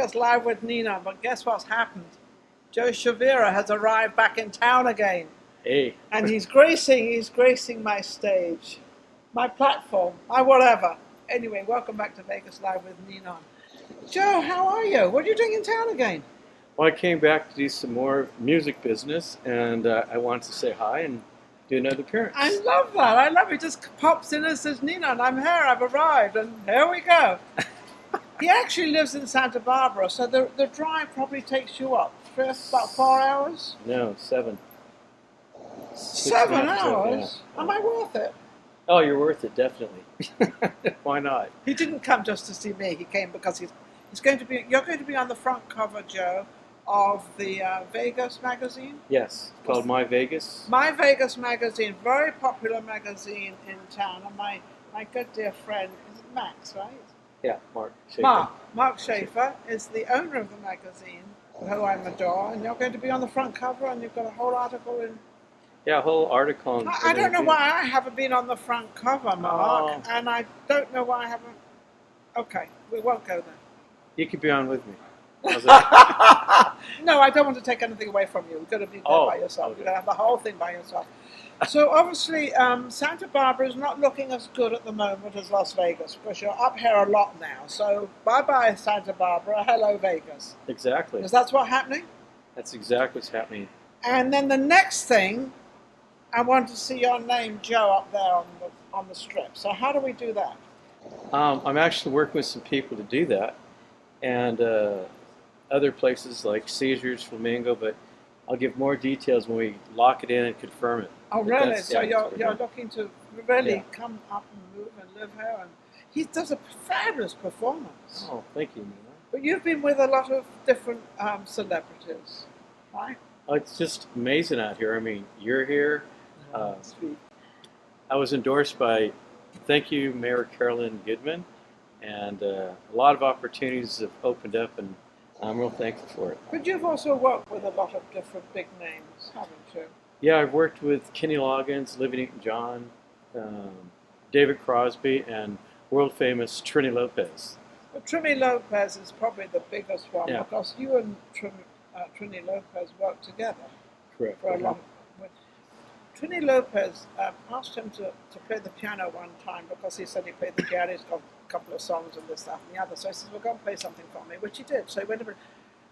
Vegas Live with Ninon, but guess what's happened? Joe Chavira has arrived back in town again. Hey. And he's gracing my stage, my platform, my whatever. Anyway, welcome back to Vegas Live with Ninon. Joe, how are you? What are you doing in town again? Well, I came back to do some more music business, and I wanted to say hi and do another appearance. I love that. I love it. He just pops in and says, Ninon, I'm here, I've arrived, and here we go. He actually lives in Santa Barbara, so the drive probably takes you up about 4 hours? No, 7. 7 hours? Yeah. Am I worth it? Oh, you're worth it, definitely. Why not? He didn't come just to see me. He came because he's going to be. You're going to be on the front cover, Joe, of the Vegas magazine. Yes, called My Vegas. My Vegas magazine, very popular magazine in town, and my good dear friend is it Max, right? Yeah, Mark Schaefer. Mark Schaefer is the owner of the magazine, who I adore, and you're going to be on the front cover, and you've got a whole article in. Yeah, a whole article. I don't know why I haven't been on the front cover, Mark, and I don't know why I haven't. Okay, we won't go there. You could be on with me. No, I don't want to take anything away from you. You're going to be there by yourself. Okay. You're going to have the whole thing by yourself. So obviously, Santa Barbara is not looking as good at the moment as Las Vegas, because you're up here a lot now. So bye-bye, Santa Barbara. Hello, Vegas. Exactly. Because that's what's happening? That's exactly what's happening. And then the next thing, I want to see your name, Joe, up there on the strip. So how do we do that? I'm actually working with some people to do that, and other places like Caesars, Flamingo, but I'll give more details when we lock it in and confirm it. Oh, really? So you're looking to really come up and move and live here? And he does a fabulous performance. Oh, thank you, Nina. But you've been with a lot of different celebrities, right? Oh, it's just amazing out here. I mean, you're here. Sweet. I was endorsed by, thank you, Mayor Carolyn Goodman, and a lot of opportunities have opened up, and I'm real thankful for it. But you've also worked with a lot of different big names, haven't you? Yeah, I've worked with Kenny Loggins, Olivia Newton-John, David Crosby, and world-famous Trini Lopez. Well, Trini Lopez is probably the biggest one, because you and Trini Lopez worked together. Correct. For a long. Trini Lopez asked him to play the piano one time because he said he played the piano. He's got a couple of songs and this, that, and the other. So he says, "Well, go and play something for me," which he did. So he went over,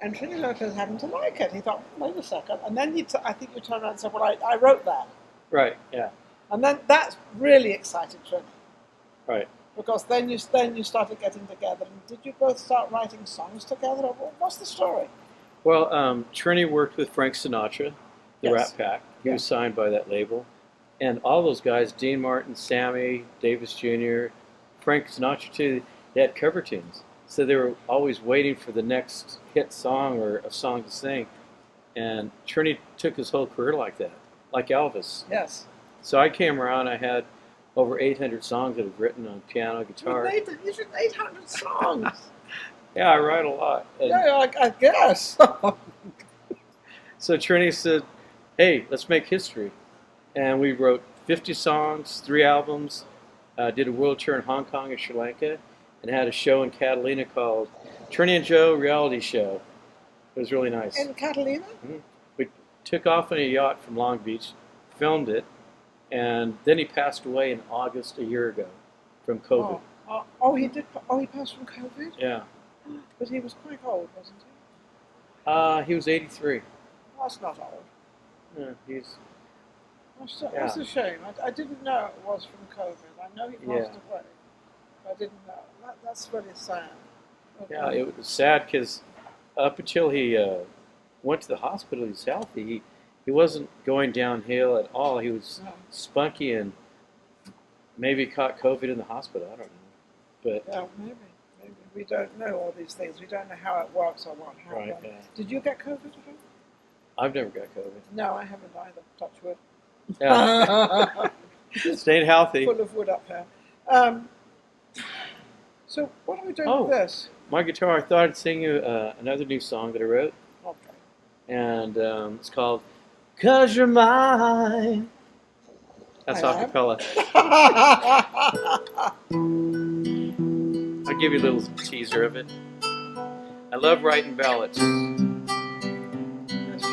and Trini Lopez happened to like it. He thought, "Wait a second," and then I think you turned around and said, "Well, I wrote that." Right. Yeah. And then that really excited Trini. Right. Because then you started getting together. And did you both start writing songs together? Or what's the story? Well, Trini worked with Frank Sinatra, the Rat Pack. He was signed by that label. And all those guys, Dean Martin, Sammy, Davis Jr., Frank Sinatra too, they had cover tunes. So they were always waiting for the next hit song or a song to sing. And Trini took his whole career like that, like Elvis. Yes. So I came around, I had over 800 songs that I've written on piano, guitar. You written 800 songs. Yeah, I write a lot. And yeah, I guess. so Trini said, hey, let's make history. And we wrote 50 songs, 3 albums, did a world tour in Hong Kong and Sri Lanka, and had a show in Catalina called Trini and Joe Reality Show. It was really nice. In Catalina? Mm-hmm. We took off on a yacht from Long Beach, filmed it, and then he passed away in August a year ago from COVID. He did. Oh, he passed from COVID? Yeah. But he was quite old, wasn't he? He was 83. That's not old. Yeah, That's a shame. I didn't know it was from COVID. I know he passed away. But I didn't know. That's really sad. Okay. Yeah, it was sad because up until he went to the hospital, he's healthy. He wasn't going downhill at all. He was spunky and maybe caught COVID in the hospital. I don't know. But yeah, maybe. We don't know all these things. We don't know how it works or what happened. Right, yeah. Did you get COVID at all? I've never got COVID. No, I haven't either. Touch wood. Yeah. Stayed healthy. Full of wood up here. So what are we doing with this? My guitar, I thought I'd sing you another new song that I wrote. Okay. And it's called 'Cause You're Mine. That's a cappella. I'll give you a little teaser of it. I love writing ballads. Yes, you do.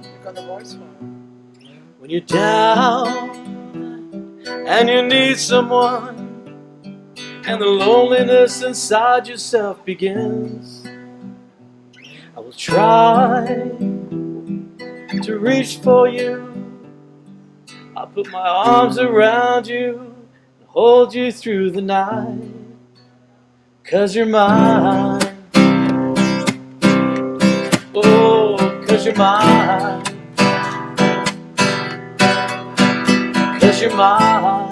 You've got the voice for it. When you're down and you need someone, and the loneliness inside yourself begins, I will try to reach for you. I'll put my arms around you and hold you through the night, 'cause you're mine. Oh, 'cause you're mine. 'Cause you're mine.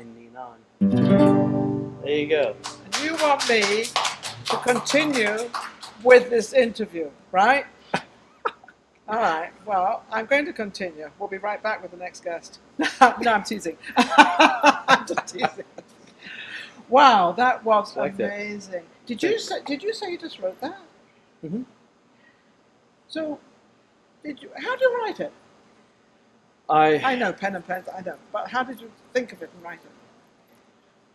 Ninon. There you go. And you want me to continue with this interview, right? All right. Well, I'm going to continue. We'll be right back with the next guest. No, I'm teasing. I'm just teasing. Wow, that was like amazing. That. Did you say you just wrote that? Mm-hmm. So, how did you write it? I know pen and pencil, I know, but how did you think of it and write it?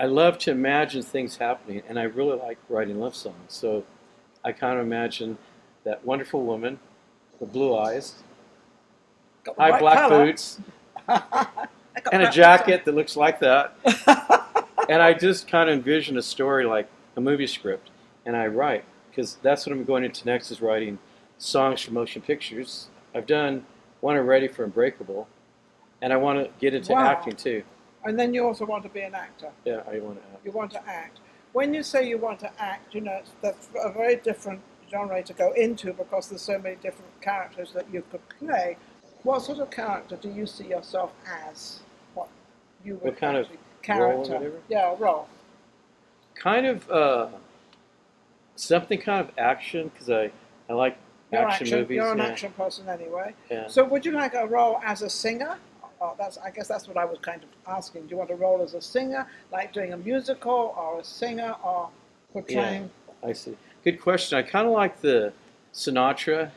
I love to imagine things happening, and I really like writing love songs. So I kind of imagine that wonderful woman, the blue eyes, high black boots, and a jacket that looks like that. And I just kind of envision a story like a movie script, and I write, because that's what I'm going into next, is writing songs for motion pictures. I've done one already for Unbreakable, and I want to get into acting too. And then you also want to be an actor. Yeah, I want to act. You want to act. When you say you want to act, you know, that's a very different genre to go into, because there's so many different characters that you could play. What sort of character do you see yourself as? What you would what kind of character? Role or whatever? Yeah, role. Kind of something kind of action, because I like action movies. You're an action person anyway. Yeah. So would you like a role as a singer? I guess that's what I was kind of asking. Do you want a role as a singer, like doing a musical, or a singer, or portraying? Yeah, I see. Good question. I kind of like the Sinatra,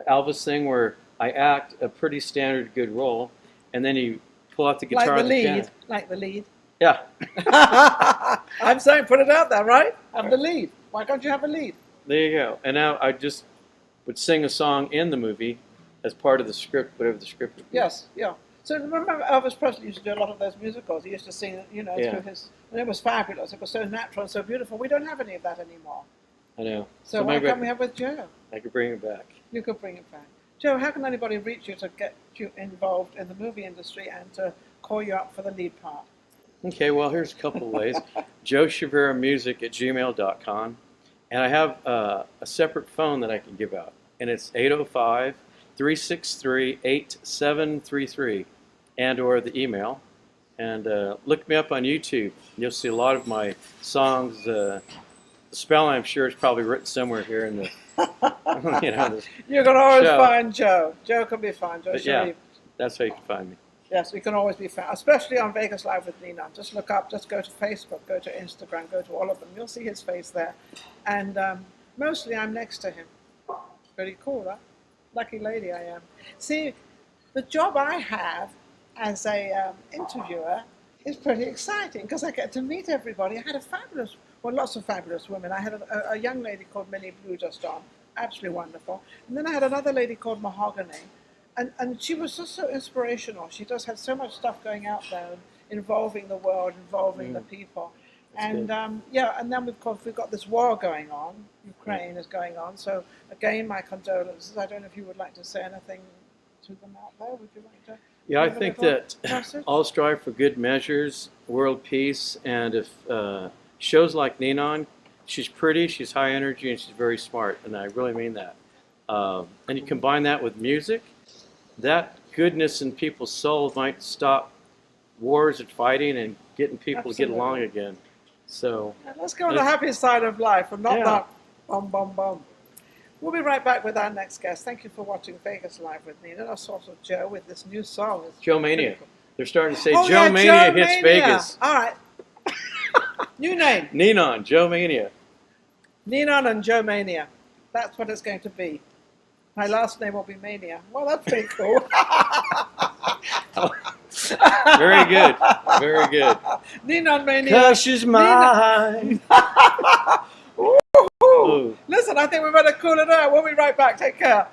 Elvis thing, where I act a pretty standard good role, and then you pull out the guitar and the piano. Like the lead. Yeah. I'm saying, put it out there, right? Have the lead. Why can't you have a lead? There you go. And now I just would sing a song in the movie as part of the script, whatever the script would be. Yes, yeah. So remember, Elvis Presley used to do a lot of those musicals. He used to sing, you know, through his, and it was fabulous. It was so natural and so beautiful. We don't have any of that anymore. I know. So why can't we have with Joe? I could bring it back. You could bring it back. Joe, how can anybody reach you to get you involved in the movie industry and to call you up for the lead part? Okay, well, here's a couple of ways. JoeChaviraMusic@gmail.com. And I have a separate phone that I can give out. And it's 805-363-8733. And or the email. And look me up on YouTube. You'll see a lot of my songs. The spelling, I'm sure, is probably written somewhere here in the, you know, you can always find Joe. Joe can be found. Joe, yeah, that's how you can find me. Yes, we can always be found, especially on Vegas Live with Ninon. Just look up, just go to Facebook, go to Instagram, go to all of them. You'll see his face there. And mostly I'm next to him. Pretty cool, huh? Lucky lady I am. See, the job I have as a interviewer is pretty exciting, because I get to meet everybody. I had lots of fabulous women. I had a young lady called Minnie Blue just on, absolutely wonderful. And then I had another lady called Mahogany, and she was just so inspirational. She just had so much stuff going out there, involving the world, involving the people. And and then we've got this war going on. Ukraine is going on. So again, my condolences. I don't know if you would like to say anything to them out there. Would you like to? Yeah, I think that all strive for good measures, world peace, and if shows like Ninon, she's pretty, she's high energy, and she's very smart, and I really mean that. And you combine that with music, that goodness in people's souls might stop wars and fighting and getting people to get along again. So let's go on the happy side of life and not that bum bum bum. We'll be right back with our next guest. Thank you for watching Vegas Live with Ninon. I saw Joe with this new song. Joe-Mania. They're starting to say Oh, Joe-Mania yeah, hits Joe-Mania. Vegas. All right. New name. Ninon, Joe-Mania. Ninon and Joe-Mania. That's what it's going to be. My last name will be Mania. Well, that's pretty cool. Very good. Very good. Ninon Mania. 'Cause she's mine. Ooh. Listen, I think we better cool it out. We'll be right back. Take care.